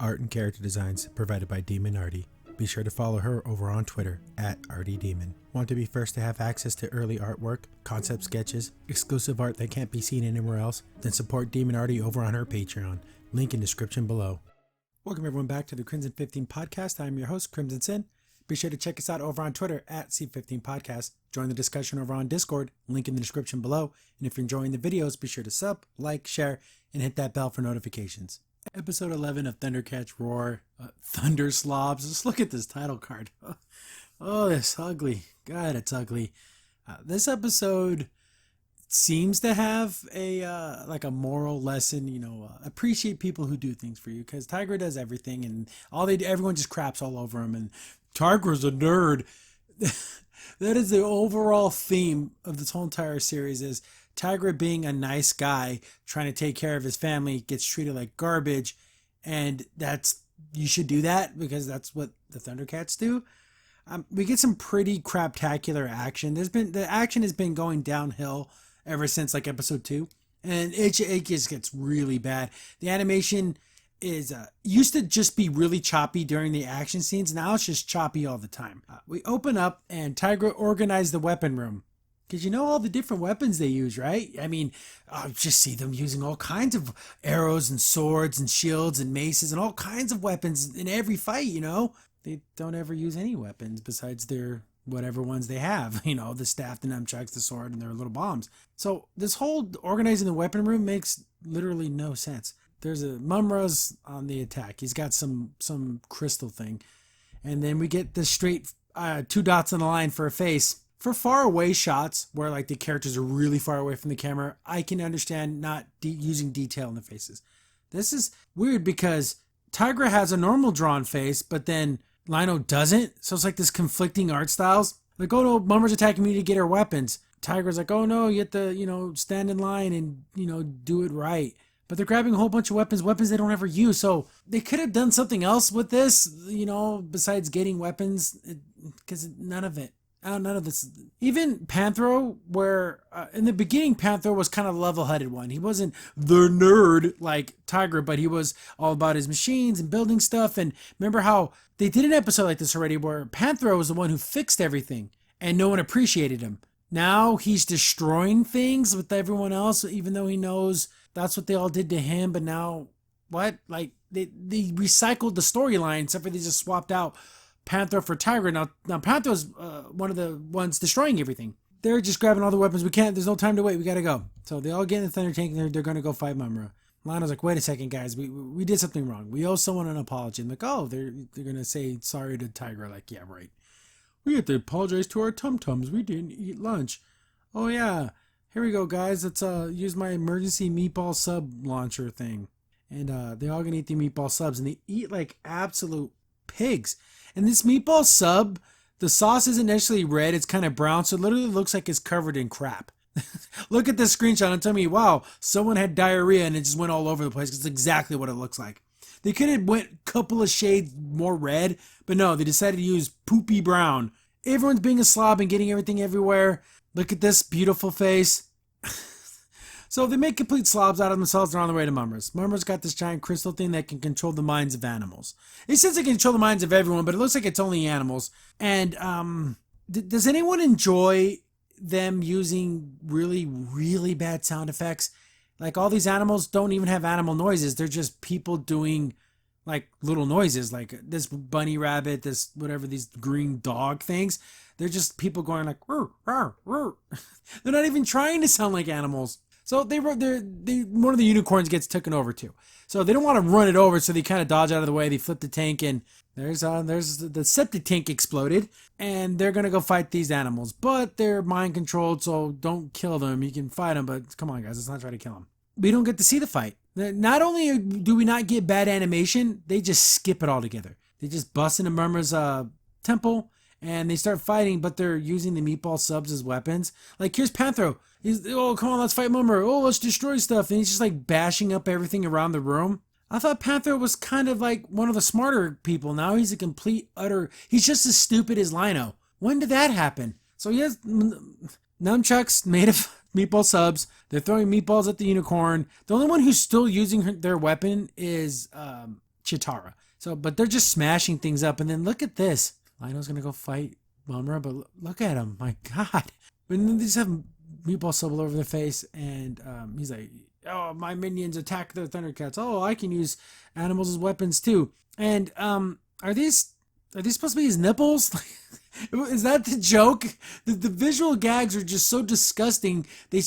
art and character designs provided by Demon Artie. Be sure to follow her over on Twitter at ArtieDemon. Want to be first to have access to early artwork, concept sketches, exclusive art that can't be seen anywhere else? Then support Demon Artie over on her Patreon. Link in description below. Welcome everyone back to the Crimson 15 Podcast. I'm your host, Crimson Sin. Be sure to check us out over on Twitter at C15 Podcast. Join the discussion over on Discord, link in the description below. And if you're enjoying the videos, be sure to sub, like, share, and hit that bell for notifications. Episode 11 of Thundercats Roar, Thunder Slobs. Just look at this title card. Oh, it's ugly. God, it's ugly. This episode seems to have a like a moral lesson, appreciate people who do things for you, because Tygra does everything and everyone just craps all over him, and Tygra's a nerd. That is the overall theme of this whole entire series, is Tygra being a nice guy trying to take care of his family gets treated like garbage, and you should do that because that's what the Thundercats do. We get some pretty craptacular action. The action has been going downhill ever since like episode 2, and it just gets really bad. The animation is used to just be really choppy during the action scenes. Now it's just choppy all the time. We open up and Tygra organized the weapon room, because you know all the different weapons they use, right? I mean, I just see them using all kinds of arrows and swords and shields and maces and all kinds of weapons in every fight. They don't ever use any weapons besides their whatever ones they have, the staff, the nunchucks, the sword, and their little bombs. So this whole organizing the weapon room makes literally no sense. There's a Mumm-Ra's on the attack. He's got some crystal thing. And then we get the straight 2 dots on the line for a face. For far away shots where like the characters are really far away from the camera, I can understand not using detail in the faces. This is weird because Tygra has a normal drawn face, but then Lino doesn't. So it's like this conflicting art styles. Like, oh no, Mumm-Ra's attacking me to get her weapons. Tygra's like, oh no, you have to, stand in line and, do it right. But they're grabbing a whole bunch of weapons they don't ever use. So they could have done something else with this, besides getting weapons, because none of this. Even Panthro, where in the beginning, Panthro was kind of a level-headed one. He wasn't the nerd like Tygra, but he was all about his machines and building stuff. And remember how they did an episode like this already where Panthro was the one who fixed everything and no one appreciated him. Now he's destroying things with everyone else, even though he knows that's what they all did to him. But now, what? Like, they recycled the storyline, except for they just swapped out Panther for Tygra. Now Panther's one of the ones destroying everything. They're just grabbing all the weapons. There's no time to wait. We gotta go. So they all get in the Thunder Tank and they're gonna go fight Mumm-Ra. Lana's like, wait a second, guys. We did something wrong. We owe someone an apology. I'm like, oh, they're gonna say sorry to Tygra. Like, yeah, right. We have to apologize to our tum-tums. We didn't eat lunch. Oh yeah. Here we go, guys. Let's use my emergency meatball sub launcher thing. And they're all gonna eat the meatball subs, and they eat like absolute pigs. And this meatball sub, the sauce isn't necessarily red, it's kind of brown, so it literally looks like it's covered in crap. Look at this screenshot and tell me, wow, someone had diarrhea and it just went all over the place, because it's exactly what it looks like. They could have went a couple of shades more red, but no, they decided to use poopy brown. Everyone's being a slob and getting everything everywhere. Look at this beautiful face. So they make complete slobs out of themselves. They're on the way to Mumm-Ra's. Mumm-Ra's got this giant crystal thing that can control the minds of animals. It says it can control the minds of everyone, but it looks like it's only animals. And does anyone enjoy them using really, really bad sound effects? Like, all these animals don't even have animal noises. They're just people doing like little noises, like this bunny rabbit, this whatever, these green dog things. They're just people going like, rrr, rrr, rrr. They're not even trying to sound like animals. So one of the unicorns gets taken over too. So they don't want to run it over, so they kind of dodge out of the way. They flip the tank, and there's the septic tank exploded, and they're gonna go fight these animals. But they're mind controlled, so don't kill them. You can fight them, but come on, guys, let's not try to kill them. We don't get to see the fight. Not only do we not get bad animation, they just skip it altogether. They just bust into Mumm-Ra's temple, and they start fighting, but they're using the meatball subs as weapons. Like, here's Panthro. Oh, come on, let's fight Mumm-Ra. Oh, let's destroy stuff. And he's just like bashing up everything around the room. I thought Panther was kind of like one of the smarter people. Now he's a complete he's just as stupid as Lino. When did that happen? So he has nunchucks made of meatball subs. They're throwing meatballs at the unicorn. The only one who's still using their weapon is Chitara. So, but they're just smashing things up. And then look at this. Lionel's going to go fight Mumm-Ra, but look at him. My God. And then they just have Meatball sub all over their face. And he's like, oh, my minions attack the Thundercats. Oh, I can use animals as weapons too. And are these supposed to be his nipples? Is that the joke? The visual gags are just so disgusting. They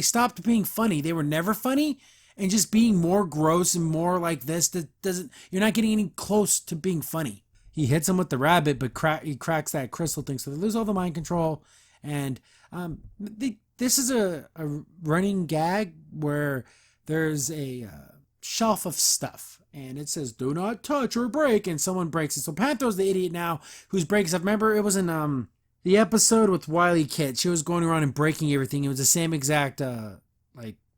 stopped being funny. They were never funny. And just being more gross and more like this, you're not getting any close to being funny. He hits him with the rabbit, but he cracks that crystal thing. So they lose all the mind control. And this is a running gag where there's a shelf of stuff. And it says, do not touch or break. And someone breaks it. So Panther's the idiot now who's breaking stuff. Remember, it was in the episode with Wily Kit. She was going around and breaking everything. It was the same exact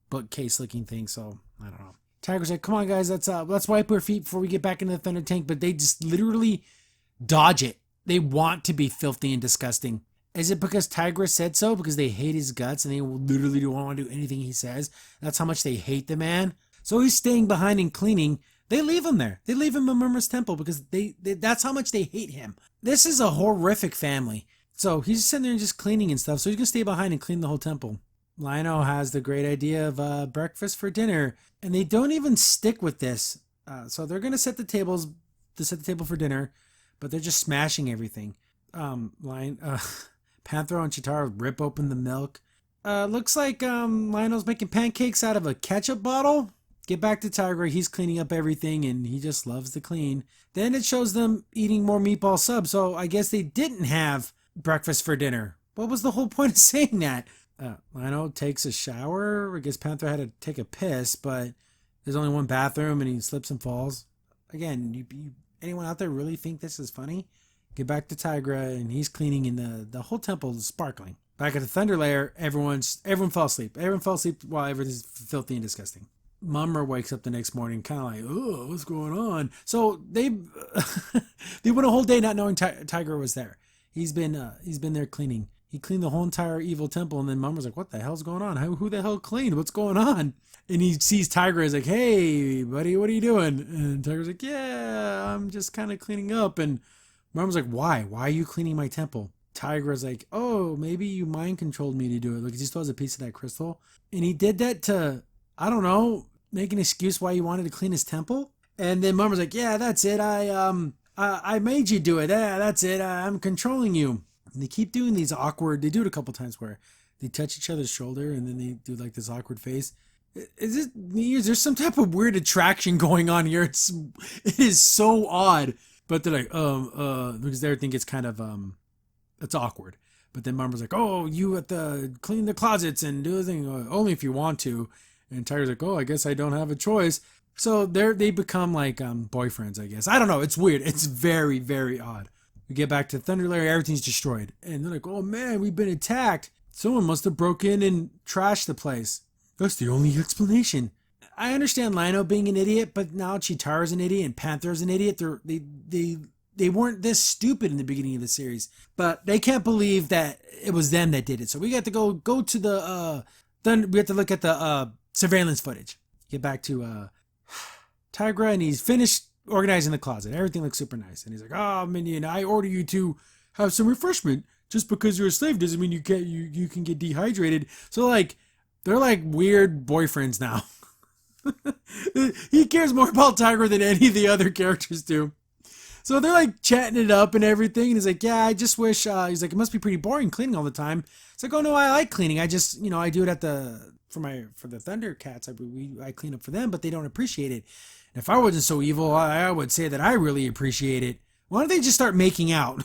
bookcase looking thing. So I don't know. Tygra's like, come on guys, let's wipe our feet before we get back into the Thunder Tank. But they just literally dodge it. They want to be filthy and disgusting. Is it because Tygra said so? Because they hate his guts and they literally don't want to do anything he says? That's how much they hate the man. So he's staying behind and cleaning. They leave him there. They leave him in Mumm-Ra's temple because that's how much they hate him. This is a horrific family. So he's just sitting there and just cleaning and stuff. So he's going to stay behind and clean the whole temple. Lionel has the great idea of breakfast for dinner. And they don't even stick with this. So they're going to set the table for dinner. But they're just smashing everything. Panther and Chitara rip open the milk. Looks like Lionel's making pancakes out of a ketchup bottle. Get back to Tygra. He's cleaning up everything and he just loves to clean. Then it shows them eating more meatball sub. So I guess they didn't have breakfast for dinner. What was the whole point of saying that? Lionel takes a shower. I guess Panther had to take a piss, but there's only one bathroom and he slips and falls. Again, anyone out there really think this is funny? Get back to Tygra and he's cleaning and the whole temple is sparkling. Back at the Thunder Lair, everyone fell asleep. Everyone fell asleep while everything's filthy and disgusting. Mumm-Ra wakes up the next morning kind of like, oh, what's going on? So they went a whole day not knowing Tygra was there. He's been there cleaning. He cleaned the whole entire evil temple, and then Mumm-Ra's like, what the hell's going on? Who the hell cleaned? What's going on? And he sees Tygra. He's like, hey, buddy, what are you doing? And Tygra's like, yeah, I'm just kind of cleaning up. And Mumm-Ra's like, why? Why are you cleaning my temple? Tygra's like, oh, maybe you mind controlled me to do it. Like, he still has a piece of that crystal. And he did that to, I don't know, make an excuse why he wanted to clean his temple. And then Mumm-Ra's like, yeah, that's it. I made you do it. Yeah, that's it. I'm controlling you. And they keep doing these awkward, they do it a couple times where they touch each other's shoulder and then they do like this awkward face. Is there some type of weird attraction going on here? It is so odd. But they're like, because they think it's kind of, it's awkward. But then Mumm-Ra's like, oh, you have to clean the closets and do the thing, only if you want to. And Tygra's like, oh, I guess I don't have a choice. So they become like boyfriends, I guess. I don't know. It's weird. It's very, very odd. We get back to Thunder Lair. Everything's destroyed. And they're like, oh, man, we've been attacked. Someone must have broke in and trashed the place. That's the only explanation. I understand Lionel being an idiot, but now Chitara's an idiot and Panther's an idiot. They weren't this stupid in the beginning of the series. But they can't believe that it was them that did it. So we got to go to the... Then we have to look at the surveillance footage. Get back to Tygra, and he's finished organizing the closet. Everything looks super nice. And he's like, oh, minion, I order you to have some refreshment. Just because you're a slave doesn't mean you can get dehydrated. So, like, they're like weird boyfriends now. He cares more about Tygra than any of the other characters do. So they're like chatting it up and everything. And he's like, yeah, I just wish, he's like, it must be pretty boring cleaning all the time. It's like, oh no, I like cleaning. I just, I do it for the Thundercats. I clean up for them, but they don't appreciate it. And if I wasn't so evil, I would say that I really appreciate it. Why don't they just start making out?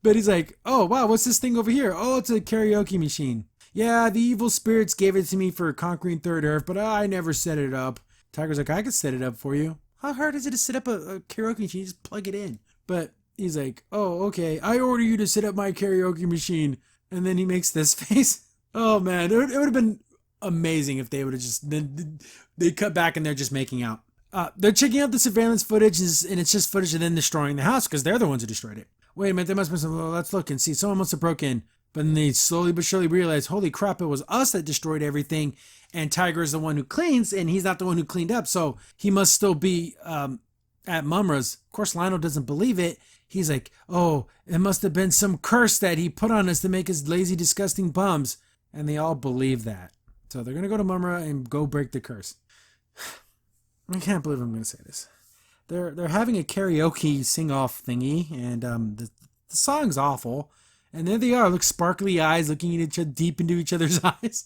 But he's like, oh wow, what's this thing over here? Oh, it's a karaoke machine. Yeah, the evil spirits gave it to me for conquering Third Earth, but I never set it up. Tygra's like, I could set it up for you. How hard is it to set up a karaoke machine? You just plug it in. But he's like, oh, okay, I order you to set up my karaoke machine. And then he makes this face. Oh, man, it would have been amazing if they would have just, they cut back and they're just making out. They're checking out the surveillance footage, and it's just footage of them destroying the house because they're the ones who destroyed it. Wait a minute, there must be some, let's look and see. Someone must have broke in. But then they slowly but surely realize, holy crap, it was us that destroyed everything. And Tygra is the one who cleans, and he's not the one who cleaned up. So he must still be at Mumm-Ra's. Of course, Lionel doesn't believe it. He's like, oh, it must have been some curse that he put on us to make us lazy, disgusting bums. And they all believe that. So they're going to go to Mumm-Ra and go break the curse. I can't believe I'm going to say this. They're having a karaoke sing-off thingy, and the song's awful. And there they are, look, sparkly eyes looking at each other, deep into each other's eyes.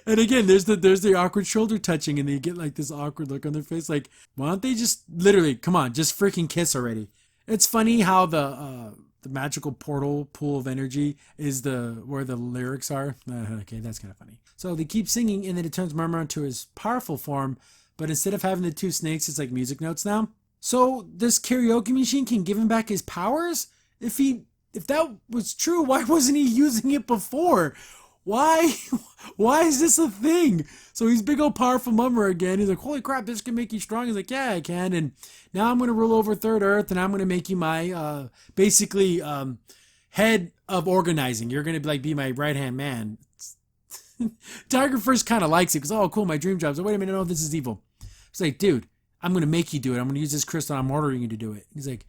And again, there's the awkward shoulder touching, and they get like this awkward look on their face. Like, why don't they just literally, come on, just freaking kiss already? It's funny how the magical portal pool of energy is where the lyrics are. Okay, that's kind of funny. So they keep singing, and then it turns Mumm-Ra into his powerful form. But instead of having the two snakes, it's like music notes now. So this karaoke machine can give him back his powers? If that was true, why wasn't he using it before? Why is this a thing? So he's big old powerful Mumm-Ra again. He's like, holy crap, this can make you strong. He's like, yeah, I can. And now I'm going to rule over Third Earth, and I'm going to make you my, basically, head of organizing. You're going to be my right-hand man. Tygra first kind of likes it because, oh, cool, my dream job. So wait a minute, no, this is evil. He's like, dude, I'm going to make you do it. I'm going to use this crystal. I'm ordering you to do it. He's like,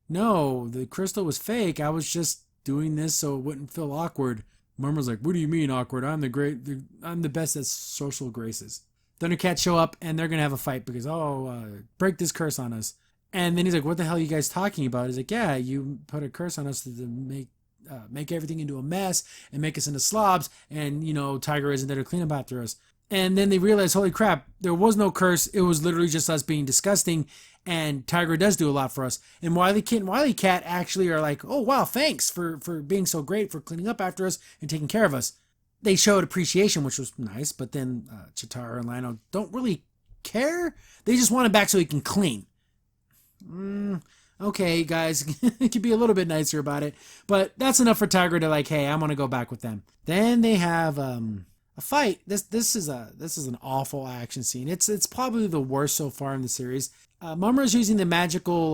no, the crystal was fake. I was just doing this so it wouldn't feel awkward. Mumm-Ra's like, what do you mean awkward? I'm the best at social graces. Thundercats show up and they're going to have a fight because, break this curse on us. And then he's like, what the hell are you guys talking about? He's like, yeah, you put a curse on us to make everything into a mess and make us into slobs. And, Tygra isn't there to clean up after us. And then they realize, holy crap, there was no curse. It was literally just us being disgusting. And Tygra does do a lot for us. And Wily Kit and Wily Cat actually are like, oh, wow, thanks for being so great, for cleaning up after us and taking care of us. They showed appreciation, which was nice. But then Cheetara and Lionel don't really care. They just want him back so he can clean. Okay, guys, it could be a little bit nicer about it. But that's enough for Tygra to like, hey, I want to go back with them. Then they have a fight. This is an awful action scene. It's probably the worst so far in the series. Mumm-Ra's using the magical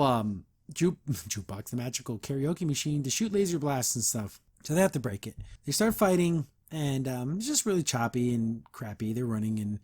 jukebox, the magical karaoke machine to shoot laser blasts and stuff. So they have to break it. They start fighting, and it's just really choppy and crappy. They're running and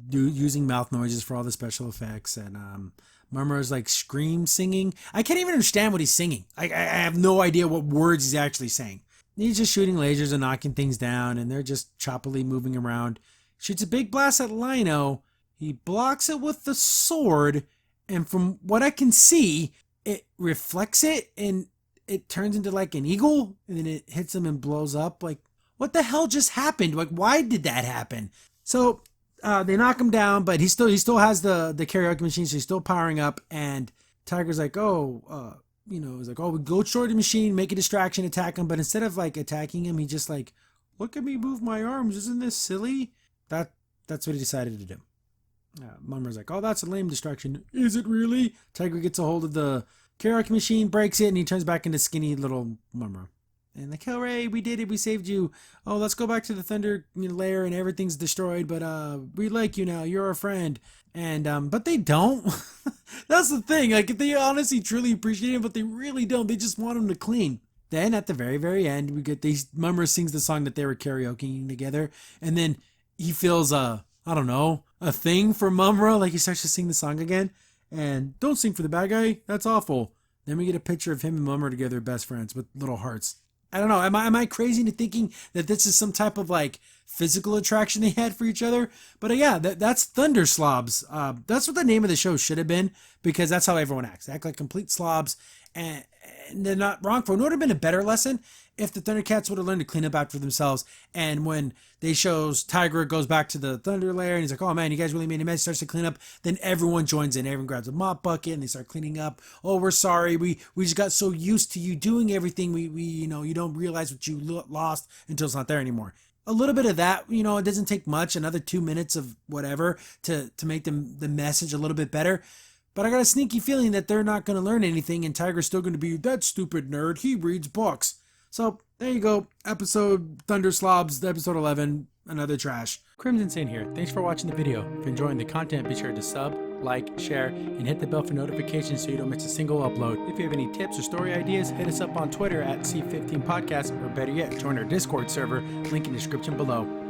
using mouth noises for all the special effects, and Mumm-Ra's like scream singing. I can't even understand what he's singing. I have no idea what words he's actually saying. He's just shooting lasers and knocking things down, and they're just choppily moving around. Shoots a big blast at Lino. He blocks it with the sword, and from what I can see, it reflects it, and it turns into like an eagle, and then it hits him and blows up. Like, what the hell just happened? Like, why did that happen? So they knock him down, but he still has the karaoke machine, so he's still powering up, and Tygra's like, he's like, we go short the machine, make a distraction, attack him. But instead of like attacking him, he just like, look at me move my arms. Isn't this silly? That's what he decided to do. Mumm-Ra's like, oh, that's a lame distraction. Is it really? Tygra gets a hold of the karaoke machine, breaks it, and he turns back into skinny little Mumm-Ra. And like, hooray, we did it. We saved you. Oh, let's go back to the Thunder lair and everything's destroyed. But we like you now. You're our friend. And but they don't. That's the thing. Like, they honestly truly appreciate him, but they really don't. They just want him to clean. Then at the very, very end, we get Mumm-Ra sings the song that they were karaokeing together, and then he feels a thing for Mumm-Ra. Like, he starts to sing the song again. And don't sing for the bad guy. That's awful. Then we get a picture of him and Mumm-Ra together, best friends with little hearts. I don't know. Am I crazy into thinking that this is some type of like physical attraction they had for each other? But yeah, that's Thunder Slobs. That's what the name of the show should have been, because that's how everyone acts. They act like complete slobs, and they're not wrong for it. It would have been a better lesson if the Thundercats would have learned to clean up after themselves. And when they shows Tygra goes back to the Thunder Lair and he's like, oh man, you guys really made a mess, starts to clean up, then everyone joins in. Everyone grabs a mop bucket and they start cleaning up. Oh, we're sorry. We just got so used to you doing everything. We you don't realize what you lost until it's not there anymore. A little bit of that, it doesn't take much, another 2 minutes of whatever to make the message a little bit better. But I got a sneaky feeling that they're not going to learn anything, and Tygra's still going to be, that stupid nerd, he reads books. So, there you go. Episode Thunder Slobs, episode 11, another trash. Crimson Saint here. Thanks for watching the video. If you're enjoying the content, be sure to sub, like, share, and hit the bell for notifications so you don't miss a single upload. If you have any tips or story ideas, hit us up on Twitter at C15 Podcast, or better yet, join our Discord server, link in the description below.